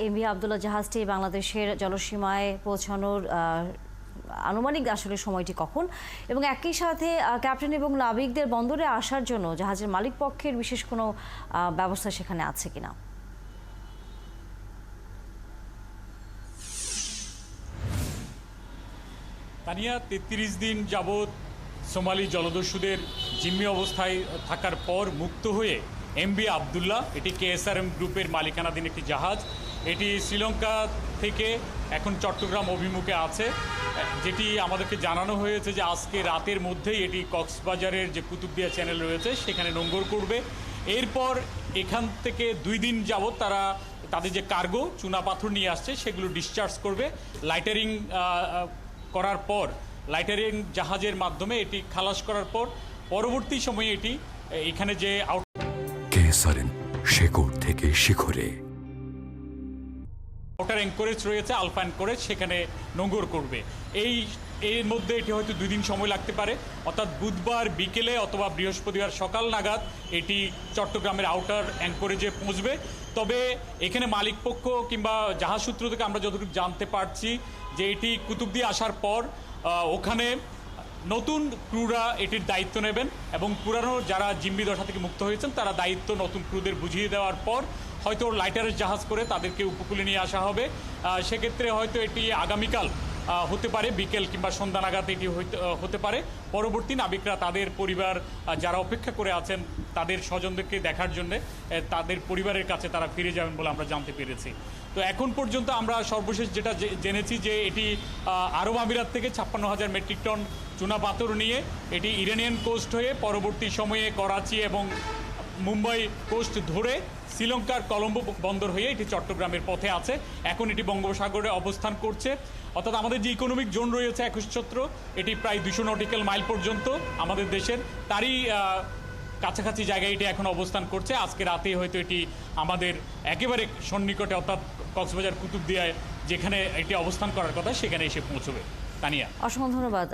MV Abdullah জাহাজটি বাংলাদেশের জলসীমায় পৌঁছানোর আনুমানিক আসলে সময়টি কখন, এবং একই সাথে ক্যাপ্টেন এবং নাবিকদের বন্দরে আসার জন্য জাহাজের মালিক পক্ষের বিশেষ কোনো ব্যবস্থা সেখানে আছে কিনা? তানিয়া ৩৩ দিন যাবৎ সোমালি জলদস্যুদের জিম্মি অবস্থায় থাকার পর মুক্ত হয়ে এমভি আবদুল্লাহ, এটি কেএসআরএম গ্রুপের মালিকানাধীন একটি জাহাজ, এটি শ্রীলঙ্কা থেকে এখন চট্টগ্রাম অভিমুখে আছে, যেটি আমাদেরকে জানানো হয়েছে যে আজকে রাতের মধ্যেই এটি কক্সবাজারের যে কুতুবদিয়া চ্যানেল রয়েছে সেখানে নোঙর করবে। এরপর এখান থেকে 2 দিন যাবৎ তারা তাদের যে কার্গো চুনাপাথর নিয়ে আসছে সেগুলো ডিসচার্জ করবে। লাইটারিং করার পর, লাইটারিং জাহাজের মাধ্যমে এটি খালাস করার পর পরবর্তী সময়ে এটি এখানে যে কেএসআরএম শেকড় থেকে শিখরে আউটার অ্যাঙ্করেজ রয়েছে, আলফা অ্যাঙ্করেজ, সেখানে নোঙর করবে। এর মধ্যে এটি হয়তো 2 দিন সময় লাগতে পারে, অর্থাৎ বুধবার বিকেলে অথবা বৃহস্পতিবার সকাল নাগাদ এটি চট্টগ্রামের আউটার অ্যাঙ্করেজে পৌঁছবে। তবে এখানে মালিকপক্ষ কিংবা জাহাজ সূত্র থেকে আমরা যতটুকু জানতে পারছি যে এটি কুতুবদিয়া আসার পর ওখানে নতুন ক্রুরা এটির দায়িত্ব নেবেন এবং পুরানো যারা জিম্মি দশা থেকে মুক্ত হয়েছেন তারা দায়িত্ব নতুন ক্রুদের বুঝিয়ে দেওয়ার পর হয়তো লাইটারের জাহাজ করে তাদেরকে উপকূলে নিয়ে আসা হবে। সেক্ষেত্রে হয়তো এটি আগামীকাল হতে পারে, বিকেল কিংবা সন্ধ্যা নাগাদ এটি হতে পারে। পরবর্তী নাবিকরা তাদের পরিবার যারা অপেক্ষা করে আছেন তাদের স্বজনদেরকে দেখার জন্য তাদের পরিবারের কাছে তারা ফিরে যাবেন বলে আমরা জানতে পেরেছি। তো এখন পর্যন্ত আমরা সর্বশেষ যেটা জেনেছি যে এটি আরব আমিরাত থেকে 56,000 মেট্রিক টন চুনাপাথর নিয়ে এটি ইরানিয়ান কোস্ট হয়ে পরবর্তী সময়ে করাচি এবং মুম্বাই কোস্ট ধরে শ্রীলঙ্কার কলম্বো বন্দর হয়ে এটি চট্টগ্রামের পথে আছে। এখন এটি বঙ্গোপসাগরে অবস্থান করছে, অর্থাৎ আমাদের যে ইকোনমিক জোন রয়েছে 21 ছত্র, এটি প্রায় 200 নটিক্যাল মাইল পর্যন্ত আমাদের দেশের, তারই কাছাকাছি জায়গায় এটি এখন অবস্থান করছে। আজকে রাতেই হয়তো এটি আমাদের একেবারে সন্নিকটে অর্থাৎ কক্সবাজার কুতুবদিয়ায় যেখানে এটি অবস্থান করার কথা সেখানে এসে পৌঁছবে। তানিয়া, অসংখ্য ধন্যবাদ।